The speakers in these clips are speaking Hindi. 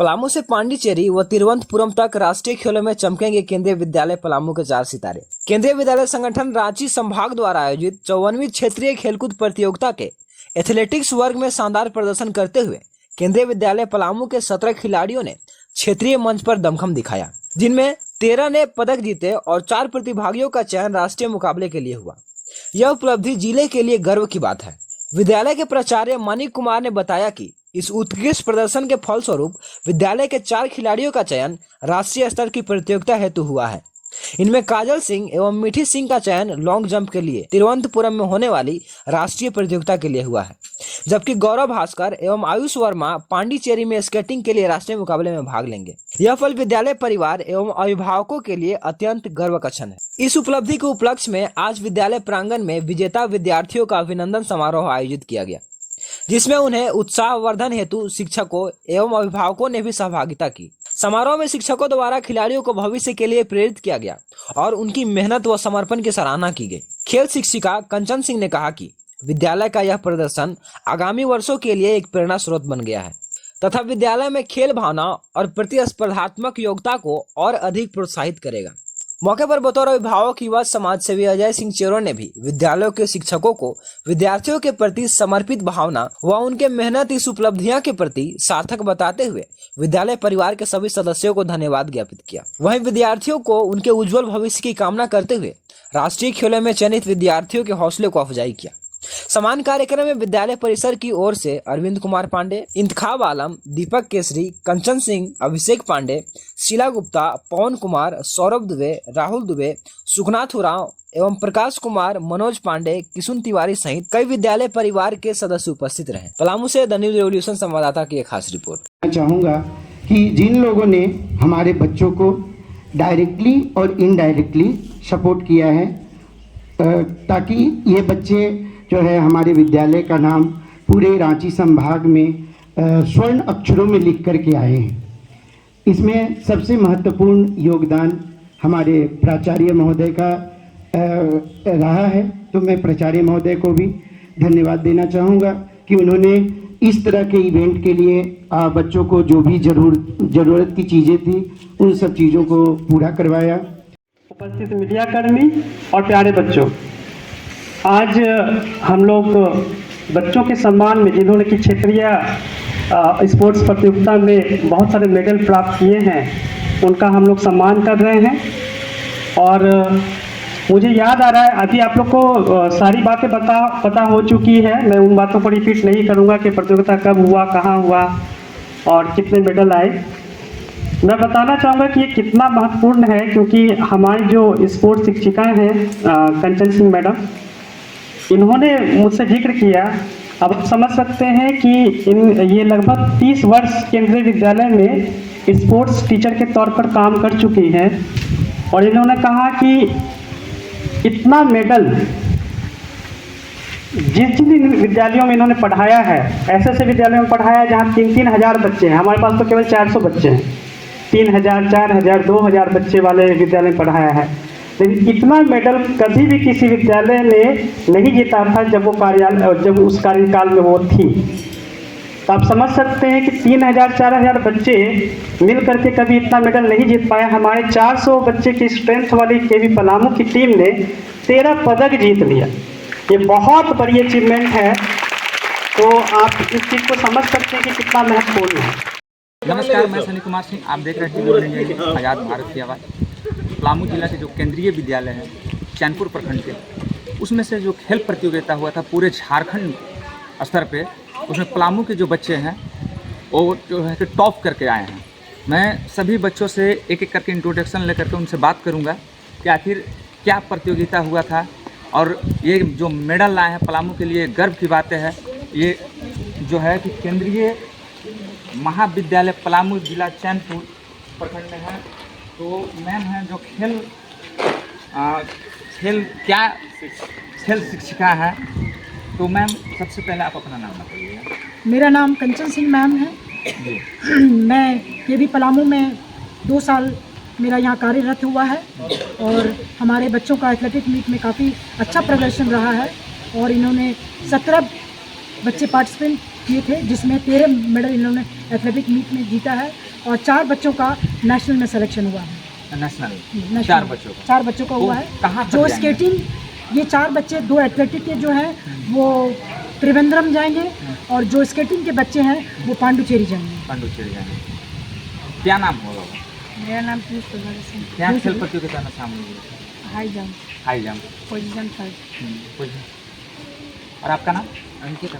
पलामू से पांडिचेरी व तिरुवनंतपुरम तक राष्ट्रीय खेलों में चमकेंगे केंद्रीय विद्यालय पलामू के 4 सितारे। केंद्रीय विद्यालय संगठन रांची संभाग द्वारा आयोजित 54वीं क्षेत्रीय खेलकूद प्रतियोगिता के एथलेटिक्स वर्ग में शानदार प्रदर्शन करते हुए केंद्रीय विद्यालय पलामू के 17 खिलाड़ियों ने क्षेत्रीय मंच पर दमखम दिखाया, जिनमें 13 ने पदक जीते और 4 प्रतिभागियों का चयन राष्ट्रीय मुकाबले के लिए हुआ। यह उपलब्धि जिले के लिए गर्व की बात है। विद्यालय के प्राचार्य मणि कुमार ने बताया कि इस उत्कृष्ट प्रदर्शन के फलस्वरूप विद्यालय के 4 खिलाड़ियों का चयन राष्ट्रीय स्तर की प्रतियोगिता हेतु हुआ है। इनमें काजल सिंह एवं मिठी सिंह का चयन लॉन्ग जंप के लिए तिरुवनंतपुरम में होने वाली राष्ट्रीय प्रतियोगिता के लिए हुआ है, जबकि गौरव भास्कर एवं आयुष वर्मा पांडिचेरी में स्केटिंग के लिए राष्ट्रीय मुकाबले में भाग लेंगे। यह फल विद्यालय परिवार एवं अभिभावकों के लिए अत्यंत गर्व का क्षण है। इस उपलब्धि के उपलक्ष्य में आज विद्यालय प्रांगण में विजेता विद्यार्थियों का अभिनंदन समारोह आयोजित किया गया, जिसमें उन्हें उत्साहवर्धन हेतु शिक्षकों एवं अभिभावकों ने भी सहभागिता की। समारोह में शिक्षकों द्वारा खिलाड़ियों को भविष्य के लिए प्रेरित किया गया और उनकी मेहनत व समर्पण की सराहना की गई। खेल शिक्षिका कंचन सिंह ने कहा कि विद्यालय का यह प्रदर्शन आगामी वर्षों के लिए एक प्रेरणा स्रोत बन गया है तथा विद्यालय में खेल भावना और प्रतिस्पर्धात्मक योग्यता को और अधिक प्रोत्साहित करेगा। मौके पर बतौर अभिभावक युवा समाज सेवी अजय सिंह चेरों ने भी विद्यालयों के शिक्षकों को विद्यार्थियों के प्रति समर्पित भावना व उनके मेहनत इस उपलब्धियां के प्रति सार्थक बताते हुए विद्यालय परिवार के सभी सदस्यों को धन्यवाद ज्ञापित किया। वहीं विद्यार्थियों को उनके उज्जवल भविष्य की कामना करते हुए राष्ट्रीय खेलों में चयनित विद्यार्थियों के हौसले को अफजाई किया। समान कार्यक्रम में विद्यालय परिसर की ओर से अरविंद कुमार पांडे, इंतखाब आलम, दीपक केसरी, कंचन सिंह, अभिषेक पांडे, शीला गुप्ता, पवन कुमार, सौरभ दुबे, राहुल दुबे, सुखनाथ उरांव एवं प्रकाश कुमार, मनोज पांडे, किशुन तिवारी सहित कई विद्यालय परिवार के सदस्य उपस्थित रहे। पलामू से द न्यूज रेवोल्यूशन संवाददाता की एक खास रिपोर्ट। मैं चाहूँगा कि जिन लोगों ने हमारे बच्चों को डायरेक्टली और इनडायरेक्टली सपोर्ट किया है, ताकि ये बच्चे जो है हमारे विद्यालय का नाम पूरे रांची संभाग में स्वर्ण अक्षरों में लिख कर के आए हैं। इसमें सबसे महत्वपूर्ण योगदान हमारे प्राचार्य महोदय का रहा है, तो मैं प्राचार्य महोदय को भी धन्यवाद देना चाहूँगा कि उन्होंने इस तरह के इवेंट के लिए बच्चों को जो भी ज़रूरत की चीज़ें थी उन सब चीज़ों को पूरा करवाया। उपस्थित मीडियाकर्मी और प्यारे बच्चों, आज हम लोग बच्चों के सम्मान में जिन्होंने कि क्षेत्रीय स्पोर्ट्स प्रतियोगिता में बहुत सारे मेडल प्राप्त किए हैं, उनका हम लोग सम्मान कर रहे हैं। और मुझे याद आ रहा है, अभी आप लोग को सारी बातें पता हो चुकी है, मैं उन बातों को रिपीट नहीं करूँगा कि प्रतियोगिता कब हुआ, कहाँ हुआ और कितने मेडल आए। मैं बताना चाहूँगा कि ये कितना महत्वपूर्ण है, क्योंकि हमारी जो स्पोर्ट्स शिक्षिका हैं कंचन सिंह मैडम, इन्होंने मुझसे जिक्र किया। अब आप समझ सकते हैं कि ये लगभग 30 वर्ष केंद्रीय विद्यालय में स्पोर्ट्स टीचर के तौर पर काम कर चुकी हैं और इन्होंने कहा कि इतना मेडल जिन विद्यालयों में इन्होंने पढ़ाया है, ऐसे विद्यालयों में पढ़ाया है जहाँ 3-3 हज़ार बच्चे हैं। हमारे पास तो केवल 400 बच्चे हैं, 3000, 4000, 2000 बच्चे वाले विद्यालय में पढ़ाया है। लेकिन इतना मेडल कभी भी किसी विद्यालय ने नहीं जीता था जब उस कार्यकाल में वो थी। तो आप समझ सकते हैं कि 3000, 4000 बच्चे मिल करके कभी इतना मेडल नहीं जीत पाए। हमारे 400 बच्चे की स्ट्रेंथ वाली केवी पलामू की टीम ने 13 पदक जीत लिया। ये बहुत बड़ी अचीवमेंट है, तो आप इस चीज़ को समझ सकते हैं कि कितना महत्वपूर्ण है। नमस्कार, मैं सनी कुमार सिंह, आप देख रहे हैं आज़ाद भारत की आवाज़। पलामू जिला के जो केंद्रीय विद्यालय हैं चैनपुर प्रखंड के, उसमें से जो खेल प्रतियोगिता हुआ था पूरे झारखंड स्तर पे, उसमें पलामू के जो बच्चे हैं वो जो है कि टॉप करके आए हैं। मैं सभी बच्चों से एक एक करके इंट्रोडक्शन लेकर के उनसे बात करूंगा कि आखिर क्या प्रतियोगिता हुआ था और ये जो मेडल लाए हैं पलामू के लिए गर्व की बातें हैं। ये जो है कि केंद्रीय महाविद्यालय पलामू जिला चैनपुर प्रखंड में है। तो मैम हैं जो खेल शिक्षिका हैं। तो मैम सबसे पहले आप अपना नाम बताइए। मेरा नाम कंचन सिंह मैम है। मैं ये भी पलामू में 2 साल मेरा यहाँ कार्यरत हुआ है और हमारे बच्चों का एथलेटिक मीट में काफ़ी अच्छा प्रदर्शन रहा है और इन्होंने 17 बच्चे पार्टिसिपेट किए थे, जिसमें 13 मेडल इन्होंने एथलेटिक मीट में जीता है और 4 बच्चों का नेशनल में सिलेक्शन हुआ है। नेशनल नेशनल 4 बच्चों का। 4 बच्चों का वो हुआ है। कहाँ तक जो जाएंगे? स्केटिंग, ये 4 बच्चे 2 एथलेटिक के जो हैं वो त्रिवेंद्रम जाएंगे और जो स्केटिंग के बच्चे हैं वो पांडुचेरी जाएंगे। पांडुचेरी जाएंगे। क्या नाम होगा? मेरा नाम पीयूष कुमार सिंह। क्या खेल प्रतियोगिता में शामिल हुए? High jump, high jump. Position 3rd। और आपका नाम? अंकित।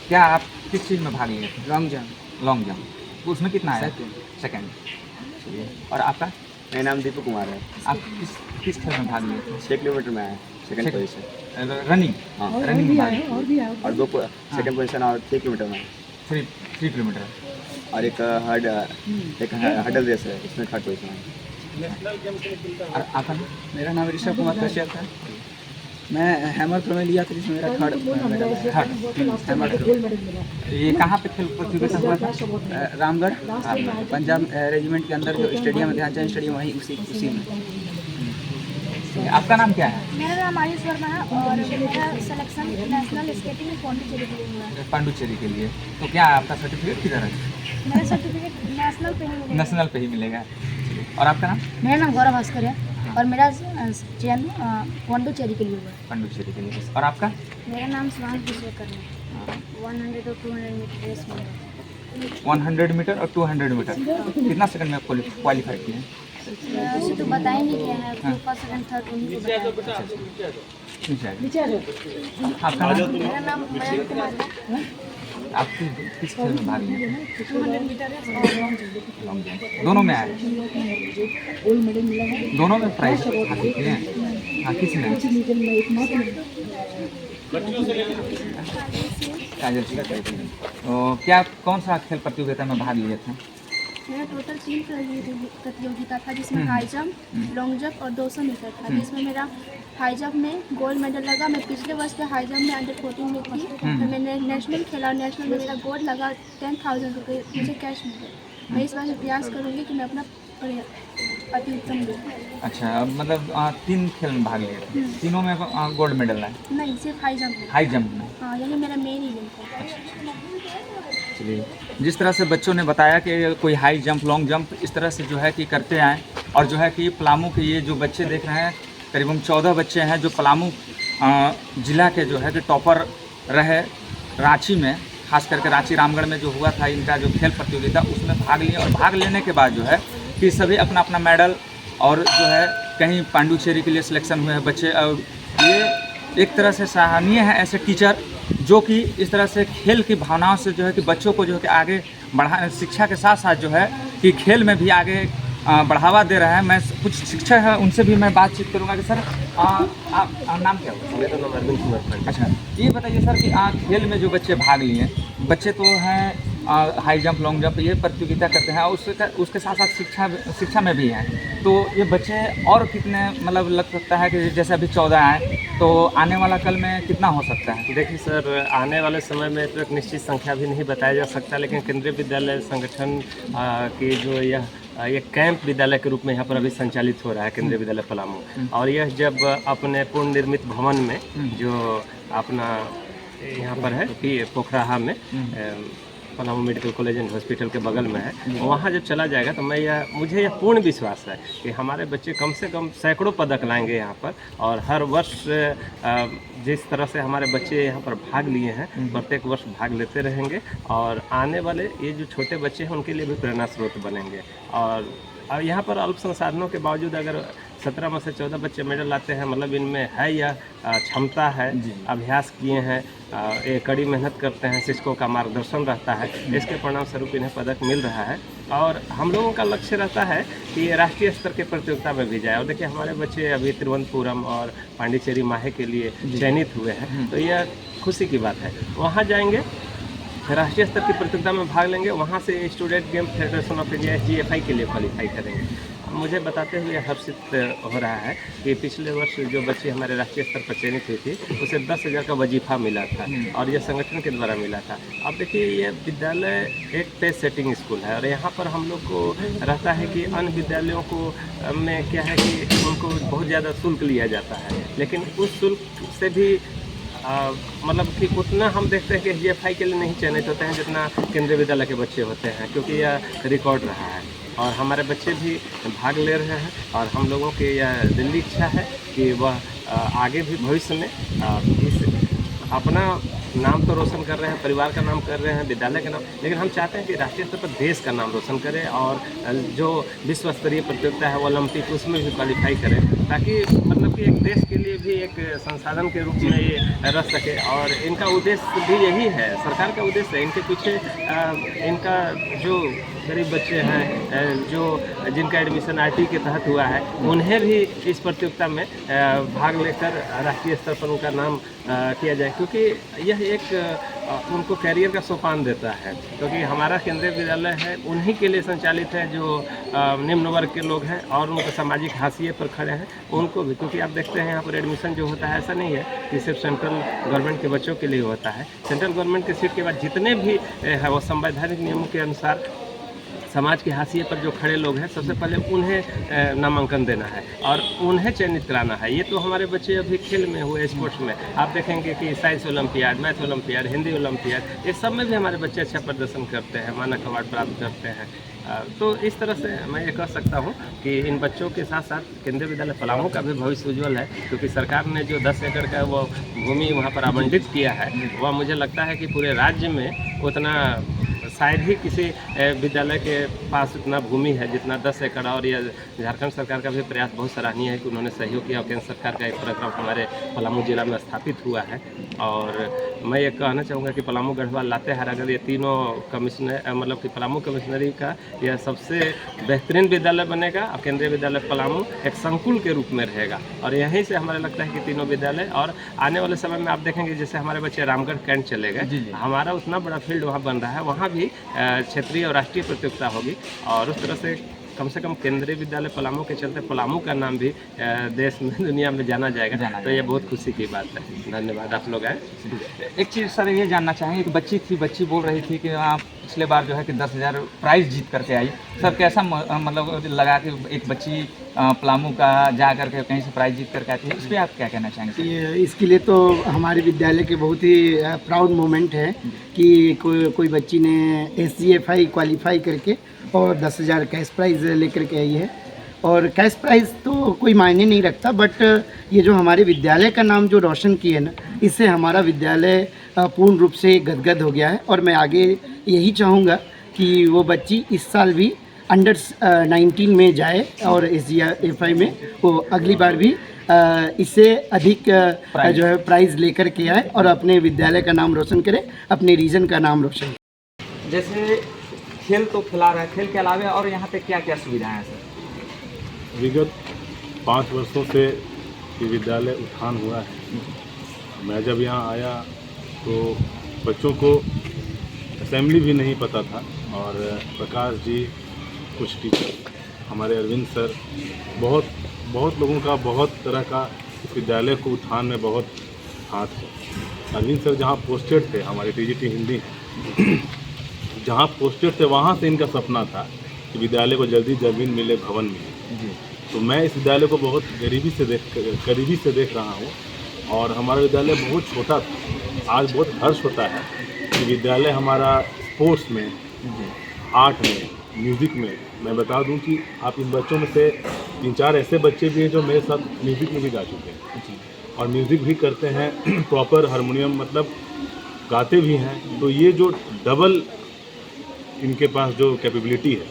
क्या आप किस चीज़ में भाग लिए थे? Long jump. Long jump. उसमें कितना आया? सेकेंड। चलिए। और आपका? मेरा नाम दीपक कुमार है। आप किस खेल में भाग लिए थे? 6 किलोमीटर में आया, सेकंड पोजीशन। रनिंग। हाँ। रनिंग में भाग और भी है। और 2 सेकंड पोजीशन और 3 किलोमीटर में 3 किलोमीटर। और एक हर्डल रेस है, इसमें 3rd पोजीशन है। और आपका नाम? मेरा नाम ऋषभ कुमार कश्यप है। मैं हैमर थ्रो में लिया था जिसमें मेरा 3rd मेडल है। Hammer throw. ये कहाँ पे खेल प्रतियोगिता हुआ था? रामगढ़ पंजाब रेजिमेंट के अंदर जो स्टेडियम है, ध्यानचंद स्टेडियम, वहीं उसी में। आपका नाम क्या है? मेरा नाम आयुष वर्मा है और मेरा सिलेक्शन नेशनल स्केटिंग पांडिचेरी के लिए हुआ है। पांडुचेरी के लिए। तो क्या आपका सर्टिफिकेट किधर है? मेरा सर्टिफिकेट नेशनल पे ही मिलेगा। नेशनल पे ही मिलेगा। और आपका नाम? मेरा नाम गौरव भास्कर है और मेरा चयन पांडुचेरी के लिए हुआ है। पांडुचेरी के लिए। और आपका? मेरा नाम शिवांश विश्वकर है। 100 और 200 मीटर रेस में 100 मीटर और 200 मीटर। कितना सेकंड में आप क्वालिफाई किए हैं? वैसे तो बता ही नहीं क्या है, फर्स्ट सेकंड थर्ड उन्हीं को बताया। आपका नाम? मेरा नाम मयंक कुमार है। आप किस खेल में भाग लिए? 200 मीटर रेस और लॉन्ग जंप। दोनों में आए? दोनों में प्राइज हासिल किए हैं? हाँ, किस में? काजल जी का टाइटल। तो क्या कौन सा खेल प्रतियोगिता में भाग लिए थे? मेरा टोटल 3 प्रतियोगिता था जिसमें हाई जंप, लॉन्ग जंप और 200 मीटर था, जिसमें मेरा हाई जंप में गोल्ड मेडल लगा। मैं पिछले वर्ष के हाई जंप में अंडर 14 में थी, तो मैंने नेशनल खेला और नेशनल में मेरा गोल्ड लगा 10,000 रुपये मुझे कैश मिले। मैं इस बार प्रयास करूँगी कि मैं अपना अति उत्तम दूँ। अच्छा, मतलब 3 खेल में भाग लिए थे, तीनों में गोल्ड मेडल है? नहीं, सिर्फ हाई जंप में। हाई जंप में। हाँ, यही मेरा मेन इवेंट है। चलिए, जिस तरह से बच्चों ने बताया कि कोई हाई जंप, लॉन्ग जंप इस तरह से जो है कि करते आए, और जो है कि पलामू के ये जो बच्चे देख रहे हैं, करीबन 14 बच्चे हैं जो पलामू जिला के जो है कि टॉपर रहे रांची में, खास करके रांची रामगढ़ में जो हुआ था इनका जो खेल प्रतियोगिता, उसमें भाग लिए। और भाग लेने के बाद जो है कि सभी अपना अपना मेडल, और जो है कहीं पांडुचेरी के लिए सिलेक्शन हुए हैं बच्चे। और ये एक तरह से सराहनीय है ऐसे टीचर जो कि इस तरह से खेल की भावनाओं से जो है कि बच्चों को जो है कि आगे बढ़ा, शिक्षा के साथ साथ जो है कि खेल में भी आगे बढ़ावा दे रहा है। मैं कुछ शिक्षक हैं उनसे भी मैं बातचीत करूंगा कि सर आप नाम क्या होगा? मेरा नाम अरविंद कुमार। अच्छा, ये बताइए सर कि खेल में जो बच्चे भाग लिए, बच्चे तो हैं हाई जंप, लॉन्ग जंप ये प्रतियोगिता करते हैं, और उसके साथ साथ शिक्षा में भी हैं। तो ये बच्चे और कितने, मतलब लग सकता है कि जैसे अभी 14 आए, तो आने वाला कल में कितना हो सकता है? देखिए सर, आने वाले समय में तो एक निश्चित संख्या भी नहीं बताया जा सकता, लेकिन केंद्रीय विद्यालय संगठन की जो यह कैंप विद्यालय के रूप में यहाँ पर अभी संचालित हो रहा है, केंद्रीय विद्यालय पलामू। और यह जब अपने पूर्ण निर्मित भवन में जो अपना यहाँ पर है कि पोखराहा में Palamu medical college and hospital के बगल में है, वहाँ जब चला जाएगा तो मुझे यह पूर्ण विश्वास है कि हमारे बच्चे कम से कम सैकड़ों पदक लाएंगे यहाँ पर। और हर वर्ष जिस तरह से हमारे बच्चे यहाँ पर भाग लिए हैं, प्रत्येक वर्ष भाग लेते रहेंगे, और आने वाले ये जो छोटे बच्चे हैं उनके लिए भी प्रेरणा स्रोत बनेंगे। और यहाँ पर अल्प संसाधनों के बावजूद अगर 17 में से 14 बच्चे मेडल लाते हैं, मतलब इनमें है यह क्षमता है, अभ्यास किए हैं, एक कड़ी मेहनत करते हैं, शिक्षकों का मार्गदर्शन रहता है, इसके परिणाम स्वरूप इन्हें पदक मिल रहा है। और हम लोगों का लक्ष्य रहता है कि ये राष्ट्रीय स्तर के प्रतियोगिता में भी जाए। और देखिए, हमारे बच्चे अभी तिरुवनंतपुरम और पांडिचेरी माहे के लिए चयनित हुए हैं, तो यह खुशी की बात है। वहाँ जाएंगे, राष्ट्रीय स्तर की प्रतियोगिता में भाग लेंगे, वहाँ से student game federation of India GFI के लिए क्वालिफाई करेंगे। मुझे बताते हुए हर्षित हो रहा है कि पिछले वर्ष जो बच्चे हमारे राष्ट्रीय स्तर पर चयनित हुई थी, उसे 10,000 का वजीफा मिला था, और यह संगठन के द्वारा मिला था। अब देखिए, ये विद्यालय एक पे सेटिंग स्कूल है, और यहाँ पर हम लोग को रहता है कि अन्य विद्यालयों को में क्या है कि उनको बहुत ज़्यादा शुल्क लिया जाता है, लेकिन उस शुल्क से भी मतलब कि उतना हम देखते हैं कि SGFI के लिए नहीं चयनित होते हैं जितना केंद्रीय विद्यालय के बच्चे होते हैं, क्योंकि यह रिकॉर्ड रहा है और हमारे बच्चे भी भाग ले रहे हैं और हम लोगों की यह दिली इच्छा है कि वह आगे भी भविष्य में इस अपना नाम तो रोशन कर रहे हैं, परिवार का नाम कर रहे हैं, विद्यालय का नाम, लेकिन हम चाहते हैं कि राष्ट्रीय स्तर पर देश का नाम रोशन करें और जो विश्व स्तरीय प्रतियोगिता है ओलंपिक उसमें भी क्वालिफाई करें, ताकि मतलब कि एक देश के लिए भी एक संसाधन के रूप में ये रह सके। और इनका उद्देश्य भी यही है, सरकार का उद्देश्य है, इनके पीछे इनका जो गरीब बच्चे हैं जो जिनका एडमिशन IT के तहत हुआ है, उन्हें भी इस प्रतियोगिता में भाग लेकर राष्ट्रीय स्तर पर उनका नाम किया जाए, क्योंकि यह एक उनको कैरियर का सोपान देता है। क्योंकि हमारा केंद्रीय विद्यालय है उन्हीं के लिए संचालित है जो निम्न वर्ग के लोग हैं और उनके सामाजिक हाशिए पर खड़े हैं, उनको भी, क्योंकि आप देखते हैं यहाँ पर एडमिशन जो होता है ऐसा नहीं है कि सिर्फ सेंट्रल गवर्नमेंट के बच्चों के लिए होता है। सेंट्रल गवर्नमेंट के सीट के बाद जितने भी है वो संवैधानिक नियमों के अनुसार समाज के हाशिए पर जो खड़े लोग हैं सबसे पहले उन्हें नामांकन देना है और उन्हें चयनित कराना है। ये तो हमारे बच्चे अभी खेल में हुए, स्पोर्ट्स में आप देखेंगे कि science olympiad, math olympiad, Hindi olympiad, ये सब में भी हमारे बच्चे अच्छा प्रदर्शन करते हैं, मानक अवार्ड प्राप्त करते हैं। तो इस तरह से मैं ये कह सकता हूँ कि इन बच्चों के साथ साथ केंद्रीय विद्यालय पलामू का भी भविष्य उज्ज्वल है, क्योंकि सरकार ने जो 10 एकड़ का वो भूमि वहाँ पर आवंटित किया है वह मुझे लगता है कि पूरे राज्य में उतना शायद ही किसी विद्यालय के पास उतना भूमि है जितना 10 एकड़। और यह झारखंड सरकार का भी प्रयास बहुत सराहनीय है कि उन्होंने सहयोग किया और केंद्र सरकार का एक प्रोग्राम हमारे पलामू जिला में स्थापित हुआ है। और मैं ये कहना चाहूँगा कि पलामू, गढ़वा, लातेहार अगर ये तीनों कमिश्नर मतलब कि पलामू कमिश्नरी का यह सबसे बेहतरीन विद्यालय बनेगा और केंद्रीय विद्यालय पलामू एक संकुल के रूप में रहेगा। और यहीं से हमें लगता है कि तीनों विद्यालय, और आने वाले समय में आप देखेंगे जैसे हमारे बच्चे रामगढ़ कैंट चले गए, हमारा उतना बड़ा फील्ड वहाँ बन रहा है, वहाँ भी क्षेत्रीय और राष्ट्रीय प्रतियोगिता होगी और उस तरह से कम केंद्रीय विद्यालय पलामू के चलते पलामू का नाम भी देश में, दुनिया में जाना जाएगा। तो ये बहुत खुशी की बात है। धन्यवाद, आप लोग आए। एक चीज़ सर ये जानना चाहेंगे कि बच्ची बोल रही थी कि आप पिछले बार जो है कि 10,000 प्राइज़ जीत करके आई। सर कैसा मतलब लगा कि एक बच्ची पलामू का जा करके कहीं से प्राइज़ जीत करके आती है, इस पर आप क्या कहना चाहेंगे? इसके लिए तो हमारे विद्यालय के बहुत ही प्राउड मोमेंट है कि कोई बच्ची ने SGFI क्वालिफाई करके और 10,000 कैश प्राइज़ लेकर के आई है। और कैश प्राइज़ तो कोई मायने नहीं रखता, बट ये जो हमारे विद्यालय का नाम जो रोशन किए ना, इससे हमारा विद्यालय पूर्ण रूप से गदगद हो गया है। और मैं आगे यही चाहूँगा कि वो बच्ची इस साल भी अंडर 19 में जाए और SGFI में वो अगली बार भी इससे अधिक जो है प्राइज़ लेकर के आए और अपने विद्यालय का नाम रोशन करे, अपने रीजन का नाम रोशन करे। जैसे खेल तो खिला रहा है, खेल के अलावा और यहाँ पे क्या क्या सुविधाएं हैं सर? विगत 5 वर्षों से ये विद्यालय उत्थान हुआ है। मैं जब यहाँ आया तो बच्चों को असेंबली भी नहीं पता था और प्रकाश जी, कुछ टीचर, हमारे अरविंद सर, बहुत लोगों का बहुत तरह का इस विद्यालय को उत्थान में बहुत हाथ है। अरविंद सर जहाँ पोस्टेड थे, हमारे TGT हिंदी जहाँ पोस्टेड थे, वहाँ से इनका सपना था कि विद्यालय को जल्दी ज़मीन मिले, भवन मिले। तो मैं इस विद्यालय को बहुत करीबी से देख रहा हूँ और हमारा विद्यालय बहुत छोटा था। आज बहुत हर्ष होता है कि विद्यालय हमारा स्पोर्ट्स में, आर्ट में, म्यूज़िक में, मैं बता दूं कि आप इन बच्चों में से 3-4 ऐसे बच्चे भी हैं जो मेरे साथ म्यूज़िक में भी गा चुके हैं और म्यूज़िक भी करते हैं, प्रॉपर हारमोनियम मतलब गाते भी हैं। तो ये जो डबल इनके पास जो कैपेबिलिटी है,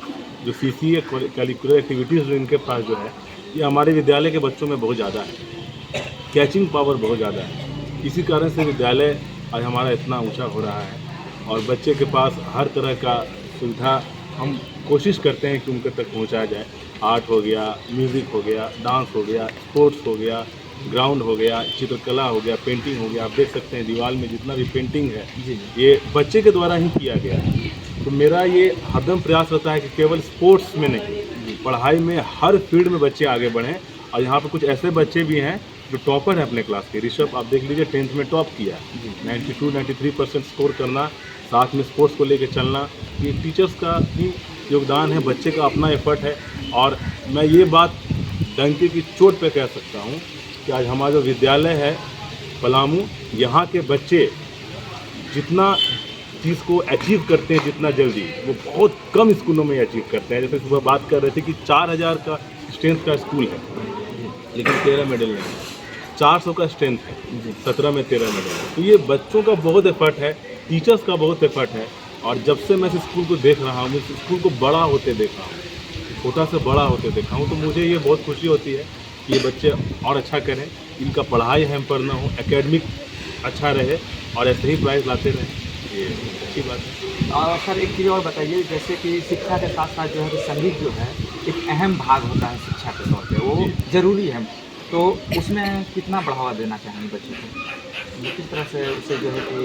जो CCA करिकुलर एक्टिविटीज़ जो इनके पास जो है, ये हमारे विद्यालय के बच्चों में बहुत ज़्यादा है। कैचिंग पावर बहुत ज़्यादा है। इसी कारण से विद्यालय आज हमारा इतना ऊंचा हो रहा है और बच्चे के पास हर तरह का सुविधा हम कोशिश करते हैं कि उनके तक पहुंचाया जाए। आर्ट हो गया, म्यूज़िक हो गया, डांस हो गया, स्पोर्ट्स हो गया, ग्राउंड हो गया, चित्रकला हो गया, पेंटिंग हो गया। आप देख सकते हैं दीवार में जितना भी पेंटिंग है ये बच्चे के द्वारा ही किया गया है। तो मेरा ये हरदम प्रयास रहता है कि केवल स्पोर्ट्स में नहीं, पढ़ाई में हर फील्ड में बच्चे आगे बढ़ें। और यहाँ पर कुछ ऐसे बच्चे भी हैं जो टॉपर हैं अपने क्लास के। ऋषभ आप देख लीजिए 10th में टॉप किया, 92-93% स्कोर करना, साथ में स्पोर्ट्स को लेकर चलना, ये टीचर्स का ही योगदान है, बच्चे का अपना एफर्ट है। और मैं ये बात डंके की चोट पे कह सकता हूँ कि आज हमारा जो विद्यालय है पलामू यहाँ के बच्चे जितना चीज़ को अचीव करते हैं जितना जल्दी, वो बहुत कम स्कूलों में अचीव करते हैं। जैसे सुबह बात कर रहे थे कि 4000 का स्ट्रेंथ का स्कूल है, लेकिन 13 मेडल नहीं, 400 का स्ट्रेंथ है, 17 में 13 मेडल है। तो ये बच्चों का बहुत एफर्ट है, टीचर्स का बहुत एफर्ट है। और जब से मैं इस स्कूल को देख रहा हूँ, मैं इस स्कूल को बड़ा होते देखा हूँ, छोटा से बड़ा होते देखा हूँ, तो मुझे ये बहुत खुशी होती है कि ये बच्चे और अच्छा करें, इनका पढ़ाई हैम्पर ना हो, एकेडमिक अच्छा रहे और ऐसे ही प्राइज लाते रहें, ये अच्छी बात है। और सर एक चीज़ और बताइए, जैसे कि शिक्षा के साथ साथ जो है कि संगीत जो है एक अहम भाग होता है शिक्षा के तौर पे, वो ज़रूरी है, तो उसमें कितना बढ़ावा देना चाहेंगे बच्चों को? किस तरह से उसे जो है कि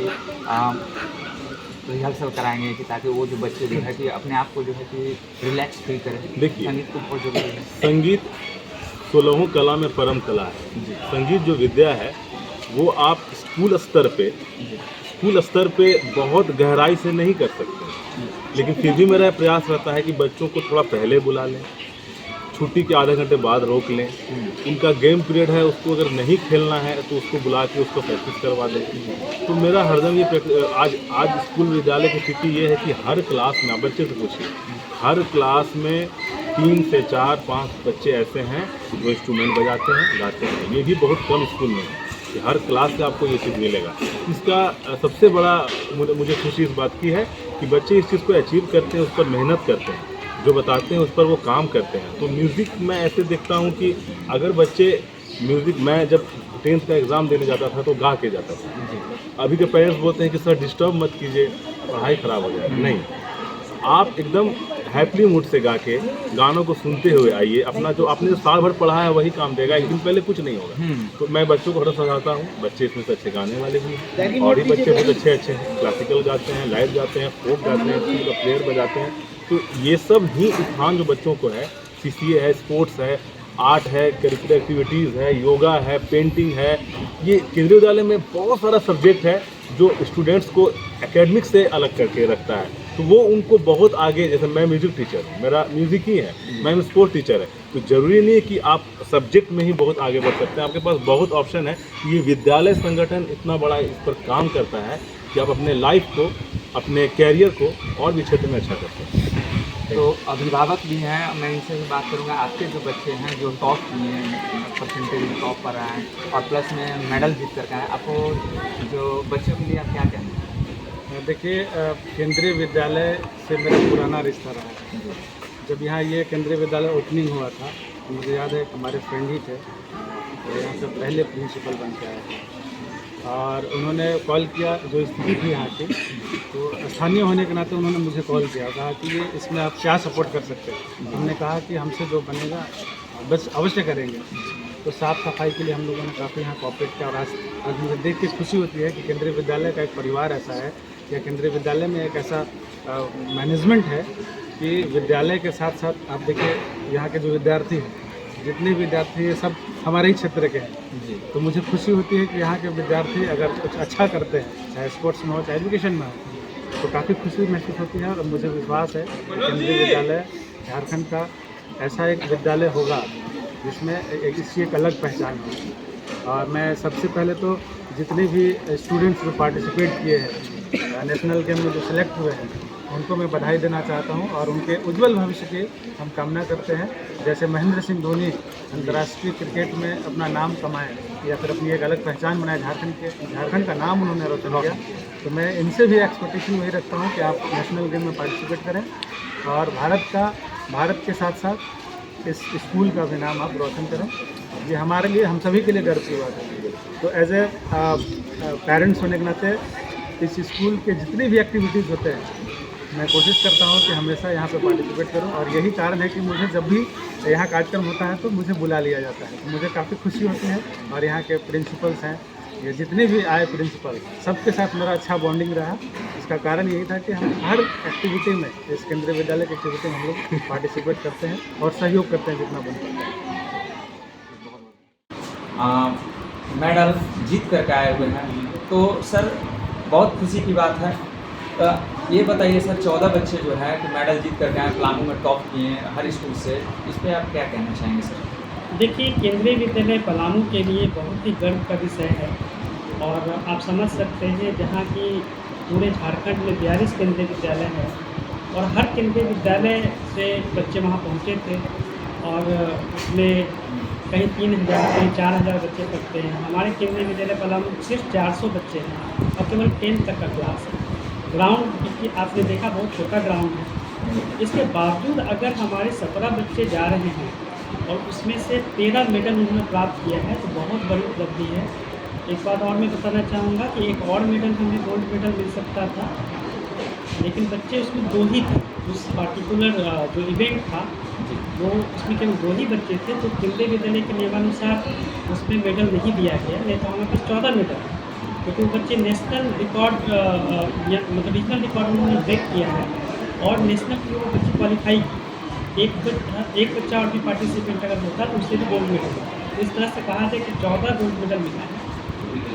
रिहर्सल कराएंगे कि ताकि वो जो बच्चे जो है कि अपने आप को जो है कि रिलैक्स फील करें? देखिए, संगीत तो बहुत जरूरी है। संगीत 16वीं कला में परम कला है। संगीत जो विद्या है वो आप स्कूल स्तर पे बहुत गहराई से नहीं कर सकते, लेकिन फिर भी मेरा प्रयास रहता है कि बच्चों को थोड़ा पहले बुला लें, छुट्टी के आधे घंटे बाद रोक लें, उनका गेम पीरियड है उसको अगर नहीं खेलना है तो उसको बुला के उसको प्रैक्टिस करवा दें। तो मेरा हरदम ये आज स्कूल विद्यालय की स्थिति ये है कि हर क्लास में, आप बच्चे से पूछिए, हर क्लास में 3 से 4-5 बच्चे ऐसे हैं जो इंस्ट्रूमेंट बजाते हैं, गाते हैं। ये भी बहुत कम स्कूल में है कि हर क्लास से आपको ये चीज़ मिलेगा। इसका सबसे बड़ा मुझे खुशी इस बात की है कि बच्चे इस चीज़ को अचीव करते हैं, उस पर मेहनत करते हैं, जो बताते हैं उस पर वो काम करते हैं। तो म्यूज़िक मैं ऐसे देखता हूँ कि अगर बच्चे म्यूज़िक, मैं जब 10th का एग्ज़ाम देने जाता था तो गा के जाता था। अभी के पेरेंट्स बोलते हैं कि सर डिस्टर्ब मत कीजिए, पढ़ाई ख़राब हो जाएगी। नहीं, आप एकदम हैप्पी मूड से गा के गानों को सुनते हुए आइए। अपना जो आपने जो साल भर पढ़ा है वही काम देगा, एक दिन पहले कुछ नहीं होगा। तो मैं बच्चों को हर समझाता हूँ, बच्चे इसमें से अच्छे गाने वाले भी हैं और ही बच्चे बहुत अच्छे हैं, क्लासिकल गाते हैं, लाइव गाते हैं, फोक गाते हैं, स्कूल का प्लेयर बजाते हैं। तो ये सब ही उत्थान जो बच्चों को है, CCA है, स्पोर्ट्स है, आर्ट है, करिकुलर एक्टिविटीज़ है, योगा है, पेंटिंग है, ये केंद्रीय विद्यालय में बहुत सारा सब्जेक्ट है जो स्टूडेंट्स को एकेडमिक से अलग करके रखता है। तो वो उनको बहुत आगे, जैसे मैं म्यूज़िक टीचर हूँ, मेरा म्यूज़िक ही है, मैं स्पोर्ट्स टीचर है, तो ज़रूरी नहीं है कि आप सब्जेक्ट में ही बहुत आगे बढ़ सकते हैं। आपके पास बहुत ऑप्शन है। ये विद्यालय संगठन इतना बड़ा इस पर काम करता है कि आप अपने लाइफ को, अपने कैरियर को और भी क्षेत्र में अच्छा कर सकते हैं। तो अभिभावक भी हैं, मैं इनसे भी बात करूंगा। आपके जो बच्चे हैं जो टॉप किए हैं, परसेंटेज में टॉप पर आए हैं और प्लस में मेडल जीत कर आए, आपको जो बच्चों के लिए आप क्या कहना है? देखिए, केंद्रीय विद्यालय से मेरा पुराना रिश्ता रहा है। जब यहाँ ये केंद्रीय विद्यालय ओपनिंग हुआ था, मुझे याद है हमारे फ्रेंड ही थे, तो यहाँ से पहले प्रिंसिपल बन के आए थे और उन्होंने कॉल किया, जो स्थिति थी यहाँ की, तो स्थानीय होने के नाते उन्होंने मुझे कॉल किया, कहा कि ये इसमें आप क्या सपोर्ट कर सकते हैं। हमने कहा कि हमसे जो बनेगा बस अवश्य करेंगे। तो साफ़ सफाई के लिए हम लोगों ने काफ़ी यहाँ कॉपरेट किया और आज मुझे देख के खुशी होती है कि केंद्रीय विद्यालय का एक परिवार ऐसा है, या केंद्रीय विद्यालय में एक ऐसा मैनेजमेंट है कि विद्यालय के साथ साथ आप देखिए यहाँ के जो विद्यार्थी हैं, जितने विद्यार्थी हैं सब हमारे ही क्षेत्र के हैं जी। तो मुझे खुशी होती है कि यहाँ के विद्यार्थी अगर कुछ अच्छा करते हैं, चाहे स्पोर्ट्स में हो चाहे एजुकेशन में हो, तो काफ़ी खुशी महसूस होती है। और मुझे विश्वास है कि केंद्रीय विद्यालय झारखंड का ऐसा एक विद्यालय होगा जिसमें इसकी एक अलग पहचान हो। और मैं सबसे पहले तो जितने भी स्टूडेंट्स जो पार्टिसिपेट किए हैं नेशनल गेम में, जो सेलेक्ट हुए हैं, उनको मैं बधाई देना चाहता हूं और उनके उज्जवल भविष्य की हम कामना करते हैं। जैसे महेंद्र सिंह धोनी अंतर्राष्ट्रीय क्रिकेट में अपना नाम कमाए या फिर अपनी एक अलग पहचान बनाए, झारखंड का नाम उन्होंने रोशन किया, तो मैं इनसे भी एक्सपेक्टेशन वही रखता हूं कि आप नेशनल गेम में पार्टिसिपेट करें और भारत के साथ साथ इस स्कूल का भी नाम आप रोशन करें। ये हमारे लिए, हम सभी के लिए गर्व की बात है। तो एज ए पेरेंट्स होने के नाते इस स्कूल के जितनी भी एक्टिविटीज़ होते हैं मैं कोशिश करता हूं कि हमेशा यहाँ पे पार्टिसिपेट करूं और यही कारण है कि मुझे जब भी यहाँ कार्यक्रम होता है तो मुझे बुला लिया जाता है, तो मुझे काफ़ी खुशी होती है। और यहाँ के प्रिंसिपल्स हैं, ये जितने भी आए प्रिंसिपल, सबके साथ मेरा अच्छा बॉन्डिंग रहा। इसका कारण यही था कि हम हर एक्टिविटी में, इस केंद्रीय विद्यालय की एक्टिविटी में हम लोग पार्टिसिपेट करते हैं और सहयोग करते हैं जितना बन पाता है। मेडल जीत करके आए हुए हैं, तो सर बहुत खुशी की बात है। ये बताइए सर, 14 बच्चे जो है कि मेडल जीत करके आए, पलामू में टॉप किए हैं हर स्कूल से, इस पर आप क्या कहना चाहेंगे सर? देखिए, केंद्रीय विद्यालय पलामू के लिए बहुत ही गर्व का विषय है और आप समझ सकते हैं जहाँ की पूरे झारखंड में 42 केंद्रीय विद्यालय हैं और हर केंद्रीय विद्यालय से बच्चे वहाँ पहुँचे थे और उसमें कहीं 3000 कहीं 4000 बच्चे पढ़ते हैं। हमारे केंद्रीय विद्यालय पलामू सिर्फ 400 बच्चे हैं और केवल 10 तक का क्लास है। ग्राउंड की आपने देखा बहुत छोटा ग्राउंड है, इसके बावजूद अगर हमारे 17 बच्चे जा रहे हैं और उसमें से 13 मेडल उन्होंने प्राप्त किया है तो बहुत बड़ी उपलब्धि है। एक बात और मैं बताना चाहूँगा कि एक और मेडल हमें गोल्ड मेडल मिल सकता था, लेकिन बच्चे उसमें 2 ही थे। उस पार्टिकुलर जो इवेंट था वो उसमें केवल 2 ही बच्चे थे, तो केंद्रीय विद्यालय के नियमानुसार उसमें मेडल नहीं दिया गया, नहीं तो हमारे पास 14 मेडल, क्योंकि वो बच्चे नेशनल रिकॉर्ड मतलब रीजनल रिकॉर्ड में उन्होंने ब्रेक किया है और नेशनल के लिए वो बच्चे क्वालिफाई की। एक बच्चा और भी पार्टिसिपेंट अगर होता तो उससे भी गोल्ड मेडल होता। इस तरह से कहा जाए कि 14 गोल्ड मेडल मिला है।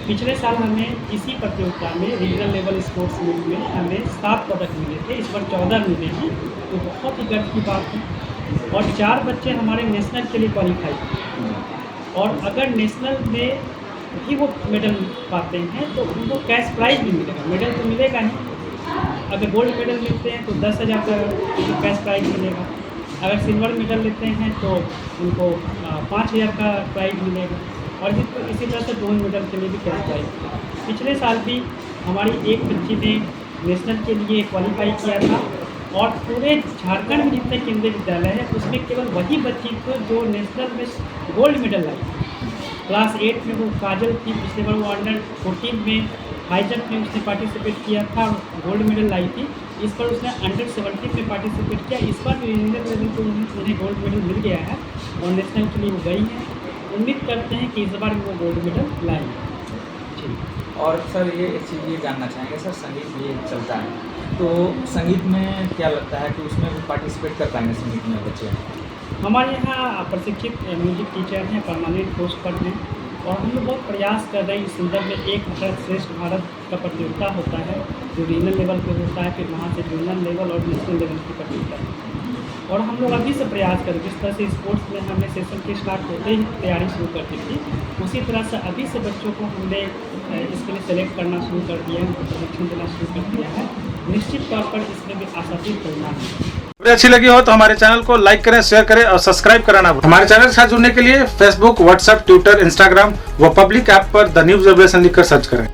पिछले साल हमें इसी प्रतियोगिता में रीजनल लेवल स्पोर्ट्स मीट में हमें 7 पदक मिले थे, इस बार 14 मिले हैं, तो बहुत ही गर्व की बात है। और 4 बच्चे हमारे नेशनल के लिए क्वालिफाई, और अगर नेशनल में भी वो मेडल पाते हैं तो उनको कैश प्राइज भी मिलेगा। मेडल तो मिलेगा ही, अगर गोल्ड मेडल मिलते हैं तो 10,000 का उनको कैश प्राइज मिलेगा, अगर सिल्वर मेडल लेते हैं तो उनको 5,000 का प्राइज मिलेगा, और इसी तरह से गोल्ड मेडल के लिए भी कैश प्राइज। पिछले साल भी हमारी एक बच्ची ने नेशनल के लिए क्वालिफाई किया था और पूरे झारखंड में जितने केंद्रीय विद्यालय हैं उसमें केवल वही बच्ची थी जो नेशनल में गोल्ड मेडल लाई। क्लास 8 में वो काजल थी, पिछले बार वो अंडर 14 में हाई जंप में उसने पार्टिसिपेट किया था और गोल्ड मेडल लाई थी। इस बार उसने अंडर 17 में पार्टिसिपेट किया, इस बार रीजनल लेवल पर उन्हें गोल्ड मेडल मिल गया है और नेशनल के लिए वो गई है। उम्मीद करते हैं कि इस बार वो गोल्ड मेडल लाएंगे। और सर ये एक चीज़ ये जानना चाहेंगे सर, संगीत ये चलता है तो संगीत में क्या लगता है कि उसमें भी पार्टिसिपेट कर पाएंगे संगीत में बच्चे? हमारे यहाँ प्रशिक्षित म्यूजिक टीचर हैं, परमानेंट पोस्ट पर हैं, और हम लोग बहुत प्रयास कर रहे हैं। इस संदर्भ में एक भारत श्रेष्ठ भारत का प्रतियोगिता होता है जो रीजनल लेवल पे होता है, फिर वहाँ से रीजनल लेवल और नेशनल लेवल की प्रतियोगिता है। और हम लोग अभी से प्रयास करें, जिस तरह से स्पोर्ट्स में हमने सेशन के स्टार्ट होते ही तैयारी शुरू कर दी थी, उसी तरह से अभी से बच्चों को हमने इसके लिए सेलेक्ट करना शुरू कर दिया है, उनको प्रशिक्षण देना शुरू कर दिया है। निश्चित तौर पर इसमें भी आशातीत परिणाम है। वीडियो अच्छी लगी हो तो हमारे चैनल को लाइक करें, शेयर करें और सब्सक्राइब करना। हमारे चैनल के साथ जुड़ने के लिए फेसबुक, व्हाट्सएप, ट्विटर, इंस्टाग्राम व पब्लिक ऐप पर द न्यूज़ अपडेशन लिखकर सर्च करें।